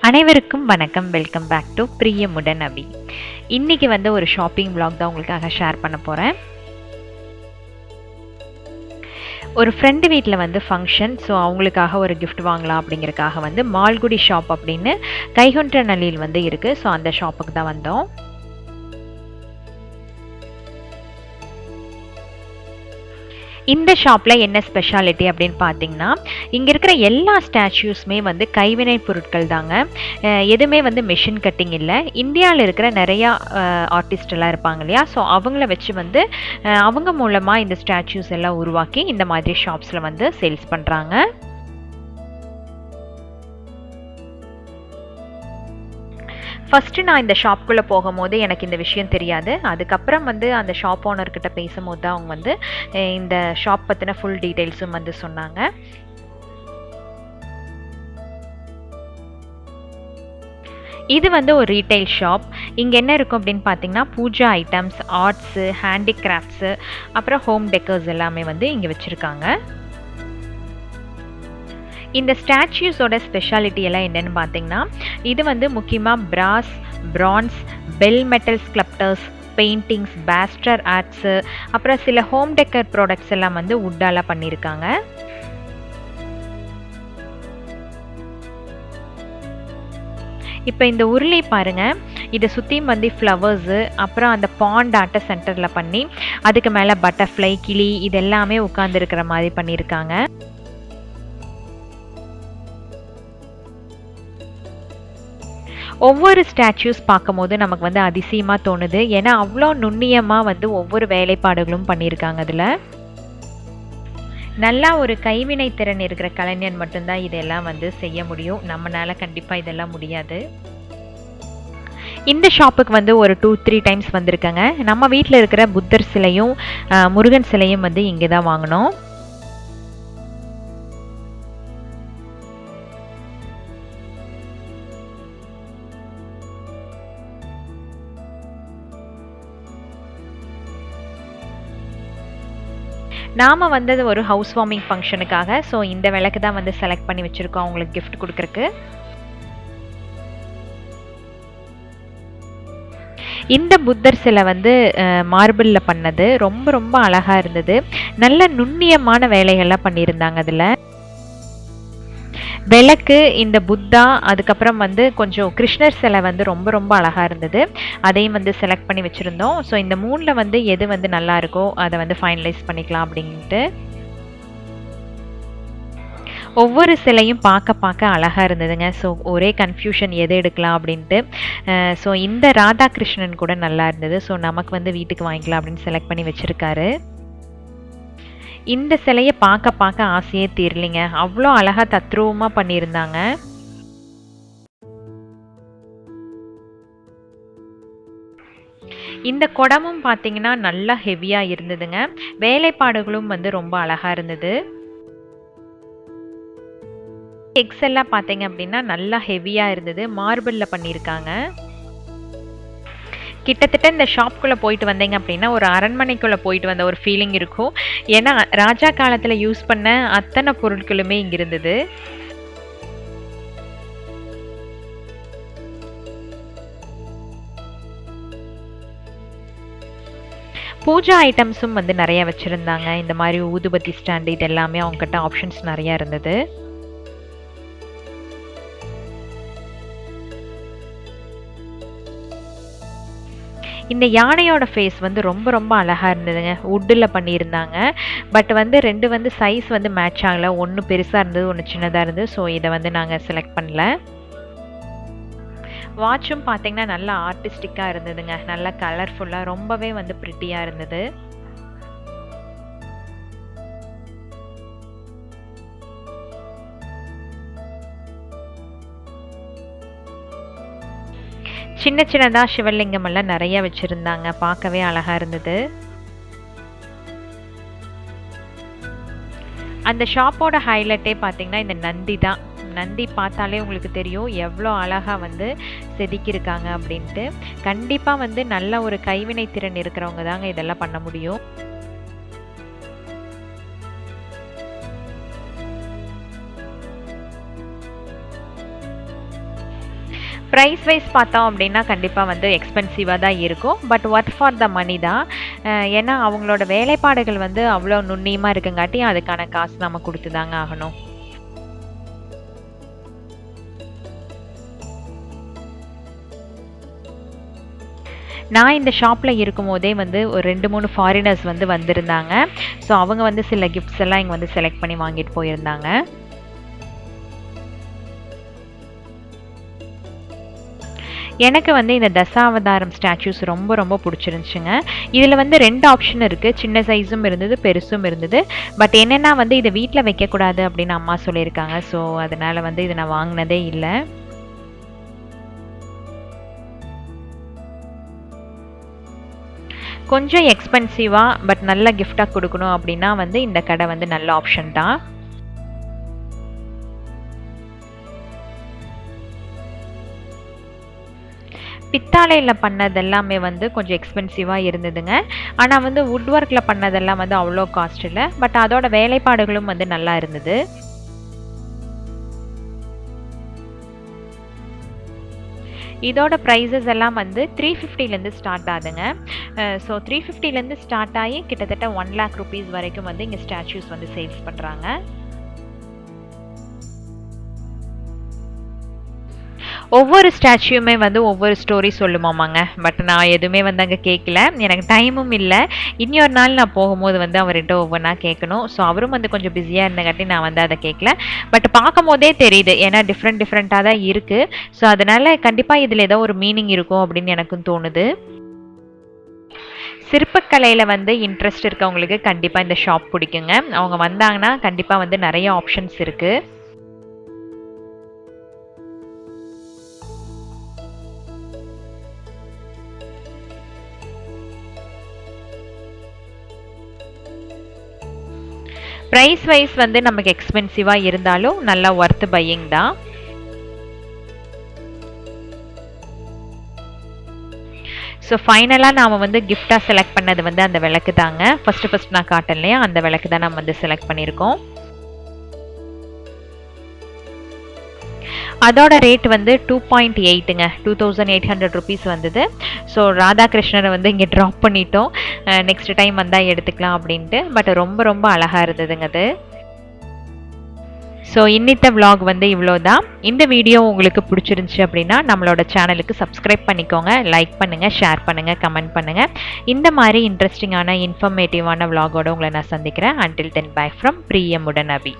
அனைவருக்கும் வணக்கம். Welcome back to பிரியமுடன் அபி. இன்னைக்கு வந்து ஒரு ஷாப்பிங் vlog தான் உங்களுக்காக ஷேர் பண்ண போகிறேன். ஒரு ஃப்ரெண்டு வீட்டில் வந்து ஃபங்க்ஷன், ஸோ அவங்களுக்காக ஒரு gift வாங்கலாம் அப்படிங்கிறதுக்காக வந்து மால்குடி ஷாப் அப்படின்னு கைகுண்டநல்லியில் வந்து இருக்குது. ஸோ அந்த ஷாப்புக்கு தான் வந்தோம். இந்த ஷாப்பில் என்ன ஸ்பெஷாலிட்டி அப்படின்னு பார்த்தீங்கன்னா, இங்கே இருக்கிற எல்லா ஸ்டாச்சூஸுமே வந்து கைவினை பொருட்கள் தாங்க. எதுவுமே வந்து மெஷின் கட்டிங் இல்லை. இந்தியாவில் இருக்கிற நிறையா ஆர்டிஸ்ட் எல்லாம் இருப்பாங்க இல்லையா, ஸோ அவங்கள வச்சு வந்து அவங்க மூலமாக இந்த ஸ்டாச்சூஸ் எல்லாம் உருவாக்கி இந்த மாதிரி ஷாப்ஸில் வந்து சேல்ஸ் பண்ணுறாங்க. ஃபஸ்ட்டு நான் இந்த ஷாப்புக்குள்ளே போகும்போது எனக்கு இந்த விஷயம் தெரியாது. அதுக்கப்புறம் வந்து அந்த ஷாப் ஓனர்கிட்ட பேசும்போது தான் அவங்க வந்து இந்த ஷாப் பற்றின ஃபுல் டீட்டெயில்ஸும் வந்து சொன்னாங்க. இது வந்து ஒரு ரீட்டைல் ஷாப். இங்கே என்ன இருக்கும் அப்படின்னு பார்த்தீங்கன்னா, பூஜா ஐட்டம்ஸ், ஆர்ட்ஸு, ஹேண்டிகிராஃப்ட்ஸு, அப்புறம் ஹோம் டெக்கர்ஸ் எல்லாமே வந்து இங்கே வச்சுருக்காங்க. இந்த ஸ்டாச்சூஸோட ஸ்பெஷாலிட்டி எல்லாம் என்னென்னு பார்த்தீங்கன்னா, இது வந்து முக்கியமாக brass, bronze, bell metal sculptures, paintings, plaster arts, அப்புறம் சில ஹோம் டெக்கர் ப்ராடக்ட்ஸ் எல்லாம் வந்து வுட்டால பண்ணியிருக்காங்க. இப்போ இந்த உருளை பாருங்கள், இதை சுற்றியும் வந்து ஃப்ளவர்ஸு, அப்புறம் அந்த பாண்ட் ஆட்டை சென்டரில் பண்ணி அதுக்கு மேலே பட்டர்ஃப்ளை, கிளி இது எல்லாமே உட்காந்துருக்கிற மாதிரி பண்ணியிருக்காங்க. ஒவ்வொரு ஸ்டாச்சூஸ் பார்க்கும்போது நமக்கு வந்து அதிசயமாக தோணுது. ஏன்னா அவ்வளோ நுண்ணியமாக வந்து ஒவ்வொரு வேலைப்பாடுகளும் பண்ணியிருக்காங்க. அதில் நல்லா ஒரு கைவினை திறன் இருக்கிற கலைஞன் மட்டும்தான் இதெல்லாம் வந்து செய்ய முடியும். நம்மளால கண்டிப்பாக இதெல்லாம் முடியாது. இந்த ஷாப்புக்கு வந்து ஒரு 2-3 டைம்ஸ் வந்திருக்கேங்க. நம்ம வீட்டில் இருக்கிற புத்தர் சிலையும் முருகன் சிலையும் வந்து இங்கே தான் வாங்கினோம். நாம் வந்தது ஒரு ஹவுஸ் வார்மிங் ஃபங்க்ஷனுக்காக. ஸோ இந்த விளக்கு தான் வந்து செலக்ட் பண்ணி வச்சுருக்கோம் அவங்களுக்கு கிஃப்ட் கொடுக்குறக்கு. இந்த புத்தர் சிலை வந்து மார்பிளில் பண்ணது ரொம்ப ரொம்ப அழகாக இருந்தது. நல்ல நுண்ணியமான வேலைகள்லாம் பண்ணியிருந்தாங்க. அதில் விளக்கு, இந்த புத்தா, அதுக்கப்புறம் வந்து கொஞ்சம் கிருஷ்ணர் சிலை வந்து ரொம்ப ரொம்ப அழகாக இருந்தது. அதையும் வந்து செலக்ட் பண்ணி வச்சுருந்தோம். ஸோ இந்த 3ல் வந்து எது வந்து நல்லா இருக்கோ அதை வந்து ஃபைனலைஸ் பண்ணிக்கலாம் அப்படின்ட்டு. ஒவ்வொரு சிலையும் பார்க்க அழகாக இருந்ததுங்க. ஸோ ஒரே கன்ஃபியூஷன் எது எடுக்கலாம் அப்படின்ட்டு. ஸோ இந்த ராதாகிருஷ்ணன் கூட நல்லா இருந்தது. ஸோ நமக்கு வந்து வீட்டுக்கு வாங்கிக்கலாம் அப்படின்னு செலக்ட் பண்ணி வச்சுருக்காரு. இந்த சிலையை பார்க்க ஆசையே தீரலைங்க. அவ்வளோ அழகாக தத்ரூபமாக பண்ணியிருந்தாங்க. இந்த குடமும் பார்த்தீங்கன்னா நல்லா ஹெவியாக இருந்ததுங்க. வேலைப்பாடுகளும் வந்து ரொம்ப அழகாக இருந்தது. எக்ஸ் எல்லாம் பார்த்தீங்க அப்படின்னா நல்லா ஹெவியாக இருந்தது. மார்பிளில் பண்ணியிருக்காங்க. கிட்டத்தட்ட இந்த ஷாப்குள்ளே போயிட்டு வந்தீங்க அப்படின்னா ஒரு அரண்மனைக்குள்ளே போயிட்டு வந்த ஒரு ஃபீலிங் இருக்கும். ஏன்னா ராஜா காலத்தில் யூஸ் பண்ண அத்தனை பொருட்களுமே இங்கே இருந்தது. பூஜா ஐட்டம்ஸும் வந்து நிறைய வச்சுருந்தாங்க. இந்த மாதிரி ஊதுபத்தி ஸ்டாண்டு இது எல்லாமே அவங்ககிட்ட ஆப்ஷன்ஸ் நிறையா இருந்தது. இந்த யானையோட ஃபேஸ் வந்து ரொம்ப ரொம்ப அழகாக இருந்ததுங்க. வுட்டில் பண்ணியிருந்தாங்க. பட் வந்து 2 வந்து சைஸ் வந்து மேட்ச் ஆகலை. ஒன்று பெருசாக இருந்தது, ஒன்று சின்னதாக இருந்தது. ஸோ இதை வந்து நாங்கள் செலக்ட் பண்ணல. வாட்சும் பார்த்தீங்கன்னா நல்லா ஆர்டிஸ்டிக்காக இருந்ததுங்க. நல்லா கலர்ஃபுல்லாக ரொம்பவே வந்து ப்ரிட்டியாக இருந்தது. சின்ன சின்னதாக சிவலிங்கம் எல்லாம் நிறைய வச்சுருந்தாங்க. பார்க்கவே அழகாக இருந்தது. அந்த ஷாப்போட ஹைலைட்டே பார்த்தீங்கன்னா இந்த நந்தி தான். நந்தி பார்த்தாலே உங்களுக்கு தெரியும் எவ்வளோ அழகாக வந்து செதுக்கியிருக்காங்க அப்படின்ட்டு. கண்டிப்பாக வந்து நல்ல ஒரு கைவினை திறன் இருக்கிறவங்க தாங்க இதெல்லாம் பண்ண முடியும். ப்ரைஸ் வைஸ் பார்த்தோம் அப்படின்னா கண்டிப்பாக வந்து எக்ஸ்பென்சிவாக தான் இருக்கும். பட் ஒர்த் ஃபார் த மணி தான். ஏன்னா அவங்களோட வேலைப்பாடுகள் வந்து அவ்வளோ நுண்ணியமாக இருக்குங்காட்டி அதுக்கான காசு நம்ம கொடுத்து தாங்க ஆகணும். நான் இந்த ஷாப்பில் இருக்கும்போதே வந்து ஒரு 2-3 ஃபாரினர்ஸ் வந்து வந்திருந்தாங்க. ஸோ அவங்க வந்து சில கிஃப்ட்ஸ் எல்லாம் இங்கே வந்து செலக்ட் பண்ணி வாங்கிட்டு போயிருந்தாங்க. எனக்கு வந்து இந்த தசாவதாரம் ஸ்டாச்சூஸ் ரொம்ப ரொம்ப பிடிச்சிருந்துச்சுங்க. இதில் வந்து 2 ஆப்ஷன் இருக்குது. சின்ன சைஸும் இருந்தது, பெருசும் இருந்தது. பட் என்னென்னா வந்து இதை வீட்டில் வைக்கக்கூடாது அப்படின்னு அம்மா சொல்லியிருக்காங்க. ஸோ அதனால் வந்து இதை நான் வாங்கினதே இல்லை. கொஞ்சம் எக்ஸ்பென்சிவாக பட் நல்ல கிஃப்டாக கொடுக்கணும் அப்படின்னா வந்து இந்த கடை வந்து நல்ல ஆப்ஷன் தான். பித்தாளையில் பண்ணது எல்லாமே வந்து கொஞ்சம் எக்ஸ்பென்சிவாக இருந்ததுங்க. ஆனால் வந்து வுட் ஒர்க்கில் பண்ணதெல்லாம் வந்து அவ்வளோ காஸ்ட் இல்லை. பட் அதோட வேலைப்பாடுகளும் வந்து நல்லா இருந்தது. இதோட ப்ரைஸஸ் எல்லாம் வந்து 350லேருந்து ஸ்டார்ட் ஆகுதுங்க. ஸோ 350லேருந்து ஸ்டார்ட் ஆகி கிட்டத்தட்ட 1 lakh rupees வரைக்கும் வந்து இங்கே ஸ்டாச்சூஸ் வந்து சேல்ஸ் பண்ணுறாங்க. ஒவ்வொரு ஸ்டாச்சுமே வந்து ஒவ்வொரு ஸ்டோரி சொல்லுமாமாங்க. பட் நான் எதுவுமே வந்து அங்கே கேட்கல. எனக்கு டைமும் இல்லை. இன்னொரு நாள் நான் போகும்போது வந்து அவர்கிட்ட ஒவ்வொன்றா கேட்கணும். ஸோ அவரும் வந்து கொஞ்சம் பிஸியாக இருந்தங்காட்டி நான் வந்து அதை கேட்கல. பட் பார்க்கும் போதே தெரியுது. ஏன்னா டிஃப்ரெண்ட்டாக தான் இருக்குது. ஸோ அதனால் கண்டிப்பாக இதில் ஏதோ ஒரு மீனிங் இருக்கும் அப்படின்னு எனக்கும் தோணுது. சிற்பக்கலையில் வந்து இன்ட்ரெஸ்ட் இருக்கவங்களுக்கு கண்டிப்பாக இந்த ஷாப் பிடிக்குங்க. அவங்க வந்தாங்கன்னா கண்டிப்பாக வந்து நிறைய ஆப்ஷன்ஸ் இருக்குது. ப்ரைஸ் வைஸ் வந்து நமக்கு எக்ஸ்பென்சிவாக இருந்தாலும் நல்லா ஒர்த் பையிங் தான். ஸோ ஃபைனலாக நாம் வந்து கிஃப்டாக செலக்ட் பண்ணது வந்து அந்த விளக்கு தாங்க. ஃபஸ்ட்டு நான் காட்டேன் இல்லையா, அந்த விளக்கு தான் நம்ம வந்து செலக்ட் பண்ணியிருக்கோம். அதோட ரேட் வந்து 2.8ங்க 2800 rupees வந்தது. ஸோ ராதாகிருஷ்ணரை வந்து இங்கே ட்ராப் பண்ணிட்டோம். நெக்ஸ்ட் டைம் வந்தால் எடுத்துக்கலாம் அப்படின்ட்டு. பட் ரொம்ப ரொம்ப அழகாக இருந்ததுங்க அது. ஸோ இன்னித்த vlog வந்து இவ்வளோ தான். இந்த வீடியோ உங்களுக்கு பிடிச்சிருந்துச்சி அப்படின்னா நம்மளோட சேனலுக்கு சப்ஸ்கிரைப் பண்ணிக்கோங்க, லைக் பண்ணுங்கள், ஷேர் பண்ணுங்கள், கமெண்ட் பண்ணுங்கள். இந்த மாதிரி இன்ட்ரெஸ்டிங்கான இன்ஃபர்மேட்டிவான vlogஓட உங்களை நான் சந்திக்கிறேன். Until then, bye from Priyamudan Abi.